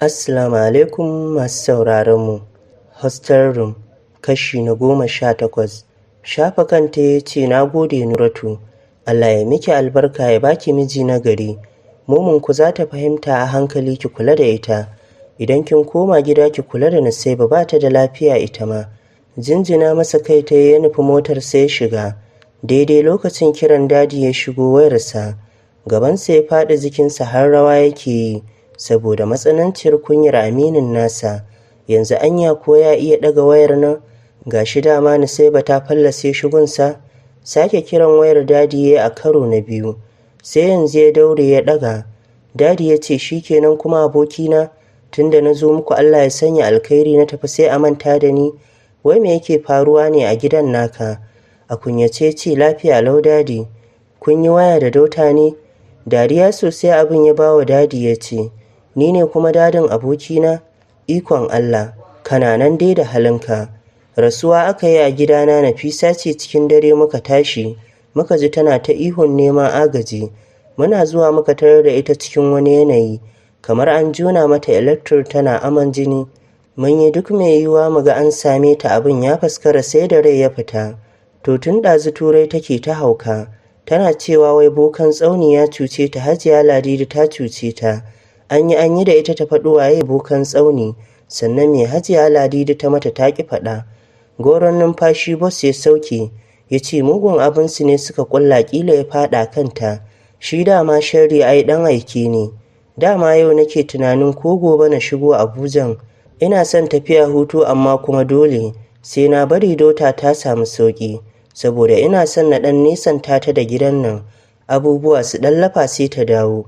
Assalamu alaikum masu sauraronmu. Hostel Room, kashi na 18. Shafa kanta ya ce, "Na gode Nuratu, Allah ya miki albarka ya baki miji na gari. Momunku za ta fahimta a hankali ki kula da ita. Idan kin koma gida ki kula da Nusaiba ba ta da lafiya ita ma." Jinjina masa kai ta ya nufi motar sai ya shiga. Daidai lokacin kiran dadi ya shigo wayarsa. Gabansa ya faɗi jikinsa har rawa yake yi. Saboda matsananciyar kunyar aminin nasa, yanzu anya ko ya iya ɗaga wayar nan? Ga shi dama Nusaiba ta fallase shigunsa. Sake kiran wayar dadi ya a karo na biyu, sai yanzu ya daure ya ɗaga. Dadi ya ce, "Shi kenan kuma abokina, tunda na zo muku Allah ya sanya alkhairi na tafi sai a manta da ni. Wai me yake faruwa ne a gidan naka?" A kunyace ce, "Lafiya lau dadi. Kun yi waya da Dauta ne?" Dariya sosai abin ya bawa dadi ya ce, "Ni ne kuma dadin abokina? Ikon Allah, kana nan dai da halinka. Rasuwa aka yi a gidana, Nafisa ce cikin dare muka tashi, muka ji tana ta ihun neman agaji. Muna zuwa muka tarar da ita cikin wani yanayi, kamar an jona mata electric tana aman jini. Mun yi duk mai yiwuwa mu ga an same ta, abin ya faskara sai da rai ya fita. To tun ɗazu Turai take ta hauka, tana cewa wai bokan tsauni ya cuce ta, Hajiya Ladidi ta cuce ta. An yi da ita ta faɗi waye bokan tsauni, sannan me Hajiya Ladidi ta mata ta ƙi faɗa." Goron numfashi boss ya sauke, ya ce mugun abinsu ne suka ƙulla, ƙila ya faɗa kanta. Shi dama sharri ai ɗan aike ne. Dama yau nake tunanin ko gobe na shigo Abujan. Ina son tafiya hutu amma kuma dole sai na bari Dauta ta samu sauƙi, saboda ina son na ɗan nesanta ta da gidan nan. Abubuwa su ɗan lafa sai ta dawo.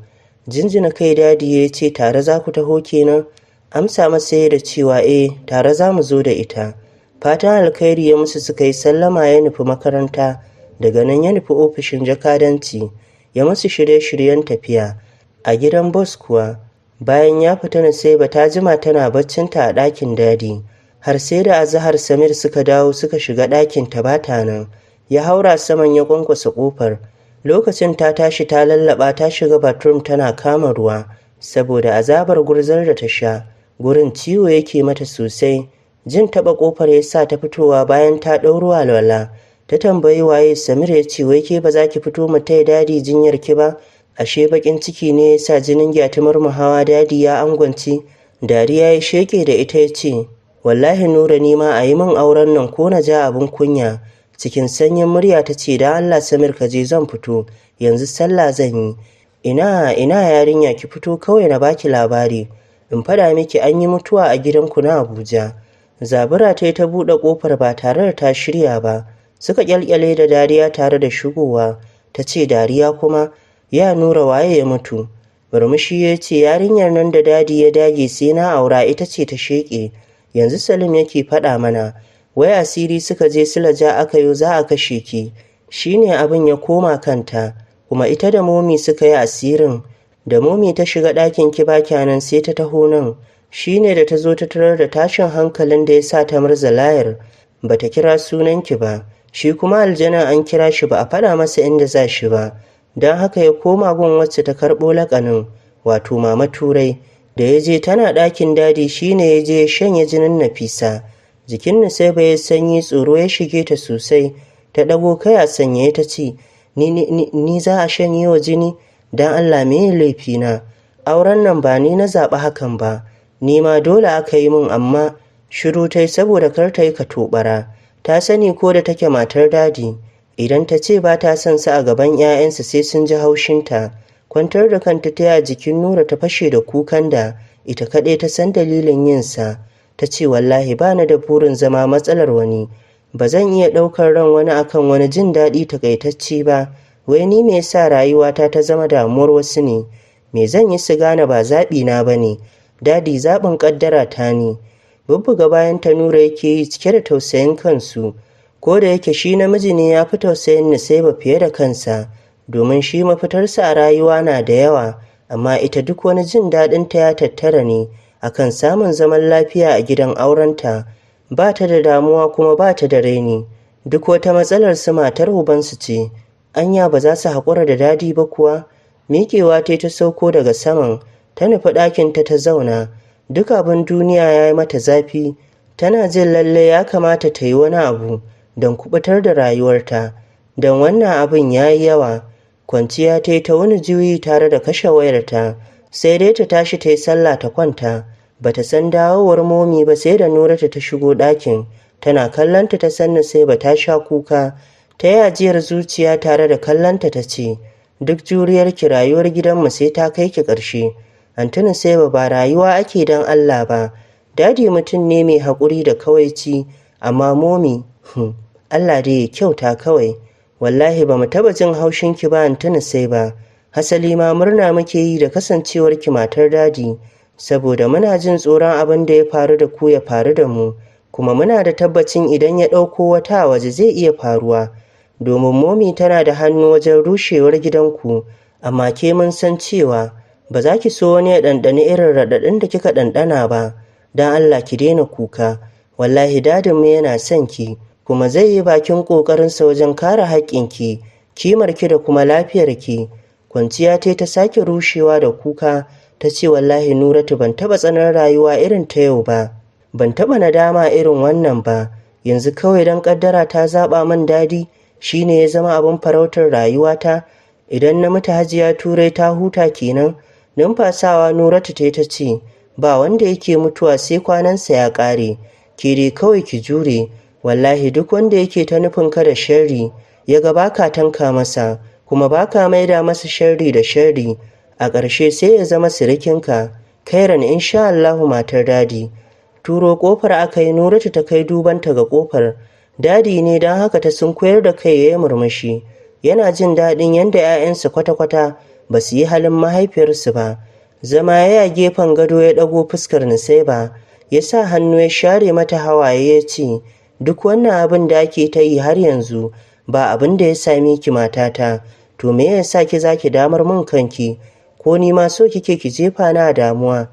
Jinjina kai dadi ya ce, "Tare za ku taho kenan?" Amsa masa da cewa tare za mu zo da ita. Fatan alkhairi ya musu suka yi sallama ya nufi makaranta. Daga nan ya nufi ofishin jakadanci, ya musu shirye-shiryen tafiya. A gidan boss kuwa, bayan ya fita Nusaiba ta jima tana baccinta a ɗakin dadi. Har sai da azahar Samir suka dawo suka shiga ɗakin ta bata nan. Ya haura saman ya kwankwasa ƙofar. Lokacin ta tashi ta lallaɓa ta shiga bathroom tana kama ruwa, saboda azabar gurzar da ta sha. Gurin ciwo yake mata sosai. Jin taɓa ƙofar ya sa ta fitowa bayan ta ɗauro alwala. Ta tambayi waye. Samir ya ce, "Wai ke ba za ki fito mu taya dadi jinyar ki ba? Ashe baƙin ciki ne ya sa jinin gyatumar mu hawa dadi ya angwance." Dariya ya sheƙe da ita ya ce, "Wallahi Nura, ni ma a yi min auren nan ko na ja abin kunya." Cikin sanyin murya ta ce, "Da Allah Samir ka je, zan fito, yanzu sallah zan yi." Ina yarinya, ki fito kawai na baki labari. In faɗa miki an yi mutuwa a gidanku na Abuja." Zabura ta yi ta buɗe ƙofar ba tare da ta shirya ba. Suka ƙyalƙyale da dariya tare da shigowa. Ta ce, "Dariya kuma? Ya Nura, waye ya mutu?" Murmushi ya ce, "Yarinyar nan da dadi ya dage sai na aura, ita ce ta sheƙe. Yanzu Salim yake faɗa mana. Wai asiri suka je Sulaja aka yo za a kashe ki. Shi ne abin ya koma kanta, kuma ita da Momi suka yi asirin. Da Momi ta shiga ɗakin ki ba kyanan sai ta taho nan. Shi ne da ta zo ta tarar da tashin hankalin da ya sa ta murza layar. Ba ta kira sunanki ba. Shi kuma aljanan an kira shi ba a faɗa masa inda za shi ba. Don haka ya koma gun wacce ta karɓo laƙanin, wato Mama Turai. Da ya je tana ɗakin dadi, shi ne ya je ya shanye jinin Nafisa. Jikin Nusaiba ya sanyi, tsoro ya shige ta sosai. Ta ɗago kai a sanye ta ce, Ni za a shanye wa jini? Don Allah me laifina? Auren nan ba ni na zaɓi hakan ba. Ni ma dole aka yi min, amma shiru ta yi saboda kar ta yi katobara. Ta sani ko da take matar dadi, idan ta ce ba ta son sa a gaban 'ya'yansa sai sun ji haushinta. Kwantar da kanta ta a jikin Nura ta fashe da kukan da ita kaɗai ta san dalilin yinsa. Ta ce, "Wallahi ba ni da burin zama matsalar wani. Ba zan iya ɗaukar ran wani akan wani jin daɗi takaitacce ba. Wai ni me yasa rayuwata ta zama damuwar wasu ne? Me zan yi su gane ba zaɓina ba ne? Dadi zaɓin ƙaddara ta ne." Bubbuga bayan ta Nura yake yi cike da tausayin kansu. Ko da yake shi namiji ne, ya fi tausayin Nusaiba fiye da kansa, domin shi mafitarsa a rayuwa na da yawa, amma ita duk wani jin daɗinta ya tattara ne akan samun zaman lafiya a gidan aurenta. Ba ta da damuwa kuma ba ta da raini. Duk wata matsalar su matar ubansu ce. Anya ba za su haƙura da dadi ba kuwa? Miƙewa ta sauko daga saman, ta nufi ɗakinta ta zauna. Duk abin duniya ya yi mata zafi, tana jin lalle ya kamata ta yi wani abu don kubutar da rayuwarta, don wannan abin ya yi yawa. Kwanciya ta yi ta wani juyi tare da kashe wayarta, sai dai ta tashi ta yi sallah ta kwanta. Ba ta san dawowar momi ba sai da Nuratu ta shigo ɗakin, tana kallonta ta sanna sai ba ta sha kuka. Ta yi ajiyar zuciya tare da kallonta ta ce, duk juriyarki rayuwar gidanmu sai ta kai ki ƙarshe. Antini sai ba rayuwa ake don Allah ba. Dadi mutum ne mai haƙuri da kawaici, amma momi, Allah dai ya kyauta kawai. Wallahi ba mu taɓa jin haushinki ba Antini sai ba. Hasali ma murna muke yi da kasancewarki matar dadi, saboda muna jin tsoron abin da ya faru da ku ya faru da mu, kuma muna da tabbacin idan ya ɗauko wata a waje zai iya faruwa. Domin momi tana da hannu wajen rushewar gidanku, amma ke mun san cewa ba za ki so wani ya ɗanɗani irin raɗaɗin da kika ɗanɗana ba. Don Allah ki daina kuka, wallahi dadinmu yana son ki, kuma zai yi bakin ƙoƙarinsa wajen kare haƙƙinki, kimarki da kuma lafiyarki. Kwanciya ta sake rushewa da kuka, ta ce wallahi Nuratu ban taɓa tsanar rayuwa irin ta yau ba, ban taɓa nadama irin wannan ba. Yanzu kawai don ƙaddara ta zaɓa min dadi shi ne ya zama abin farautar rayuwata. Idan na mutu Hajiya Turai ta huta kenan. Numfasawa Nuratu ta ce, ba wanda yake mutuwa sai kwanansa ya ƙare, ke dai kawai ki jure. Wallahi duk wanda yake ta nufin ka da sharri ya ga baka tanka masa, kuma baka maida masa sharri da sharri, a ƙarshe sai ya zama sirikinka. Kairan insha Allahu matar dadi. Turo ƙofar aka yi, Nuratu ta kai dubanta ga ƙofar. Dadi ne, don haka ta sunkuyar da kai ya yi murmushi. Yana jin daɗin yadda 'ya'yansa kwata-kwata ba su yi halin mahaifiyarsu ba. Zama ya gefen gado ya ɗago fuskar Nusaiba, ya sa hannu ya share mata hawaye ya ce, duk wannan abin da ake ta yi har yanzu ba abin da ya same ki matata, to me ya sa ki za ki damar min kanki, ko ni ma so kike ki jefa na damuwa.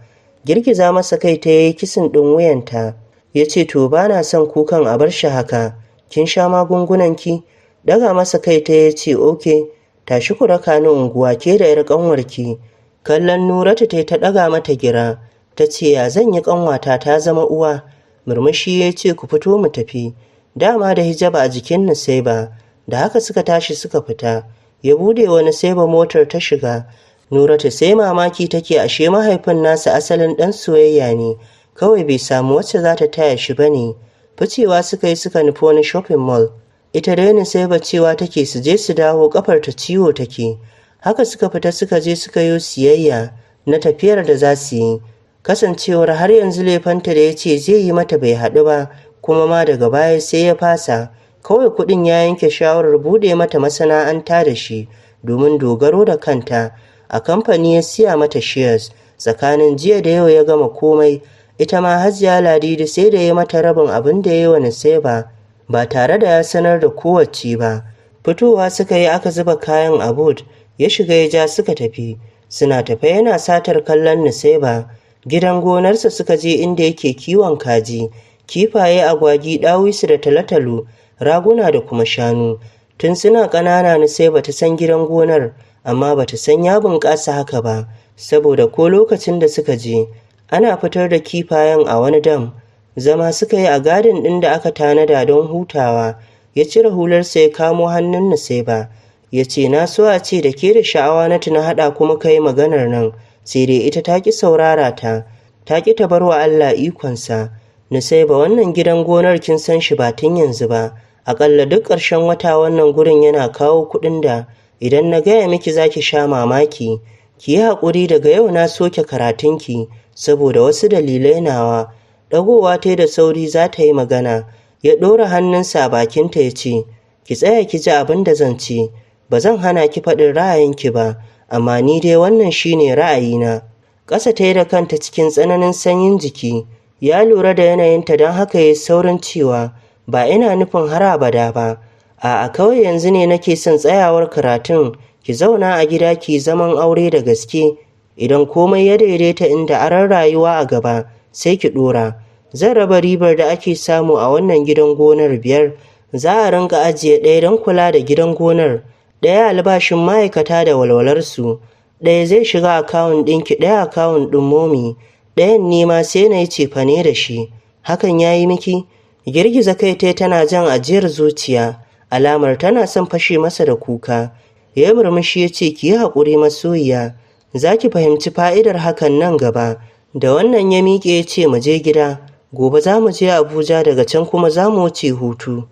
Girgiza masa kai ta yi kisin ɗin wuyanta, ya ce to ba na son kukan a bar shi haka, kin sha magungunanki? Daga masa kai ta ya ce oke, tashi ku raka ni unguwa ke da 'yar ƙanwarki. Kallon Nuratu ta ɗaga mata gira, ta ce ya zan yi ƙanwata ta zama uwa. Murmushi ya ce ku fito mu tafi. Dama da hijaba a jikin Nusaiba, da haka suka tashi suka fita. Ya bude wa Nusaiba motar ta shiga. Nuratu sai mamaki take, ashe mahaifin nasa asalin ɗan soyayya ne, kawai bai samu wacce za ta taya shi ba ne. Ficewa suka yi suka nufi wani shopping mall. Ita dai Nusaiba cewa take su je su dawo, kafar ta ciwo take. Haka suka fita suka je suka yi siyayya na tafiyar da za su yi. Kasancewar har yanzu lefanta da ya ce zai yi mata bai haɗu ba, kuma ma daga baya sai ya fasa. Kawai kuɗin ya yanke shawarar buɗe mata masana'anta da shi domin dogaro da kanta. A kamfani ya siya mata shares. Tsakanin jiya da yau ya gama komai. Ita ma Hajiya Ladidi sai da ya mata rabin abin da ya yi wa Nusaiba, ba tare da ya sanar da kowacce ba. Fitowa suka yi aka zuba kayan a boot, ya shiga ya ja suka tafi. Suna tafe yana satar kallon Nusaiba. Gidan gonarsa suka je inda yake kiwon kaji, kifaye, agwagi, ɗawisu da talotalo, raguna da kuma shanu. Tun suna ƙanana Nusaiba ta san gidan gonar, amma ba ta san ya bunƙasa haka ba, saboda ko lokacin da suka je ana fitar da kifayen a wani dam. Zama suka yi a gadin ɗin da aka tanada don hutawa. Ya cire hularsa ya kamo hannun Nusaiba, ya ce na so a ce da ke da sha'awa na tuna haɗa kuma ka yi maganar nan, sai dai ita ta ƙi saurara ta ƙi ta bar wa Allah ikonsa. Nusaiba, wannan gidan gonar kin san shi ba tun yanzu ba, aƙalla duk ƙarshen wata wannan gurin yana kawo kuɗin da idan na gaya miki za ki sha mamaki. Ki yi haƙuri, daga yau na soke karatunki saboda wasu dalilai nawa. Ɗagowa ta da sauri za ta yi magana, ya ɗora hannunsa a bakinta ya ce, ki tsaya ki ji abin da zan ce, ba zan hana ki faɗin ra'ayinki ba, amma ni dai wannan shine ra'ayina. Ƙasa ta yi da kanta cikin tsananin sanyin jiki. Ya lura da yanayinta, don haka ya yi saurin cewa ba ina nufin har abada ba. A'a, kawai yanzu ne nake son tsayawar karatun, ki zauna a gida ki zaman aure da gaske. Idan komai ya daidaita inda aron rayuwa a gaba sai ki ɗora. Zan raba ribar da ake samu a wannan gidan gonar 5. Za a rinka ajiye 1 don kula da gidan gonar, 1 albashin ma'aikata da walwalarsu, 1 zai shiga akawun ɗinki, 1 akawun ɗin momi, ɗayan ni ma sai na yi cefane da shi. Hakan ya yi miki? Girgiza kai tana jan ajiyar zuciya, alamar tana son fashe masa da kuka. Ya murmushi ya ce, ki yi haƙuri masoyiya, za ki fahimci fa'idar hakan nan gaba. Da wannan ya miƙe ya ce, mu je gida, gobe za mu je Abuja, daga can kuma za mu wuce hutu.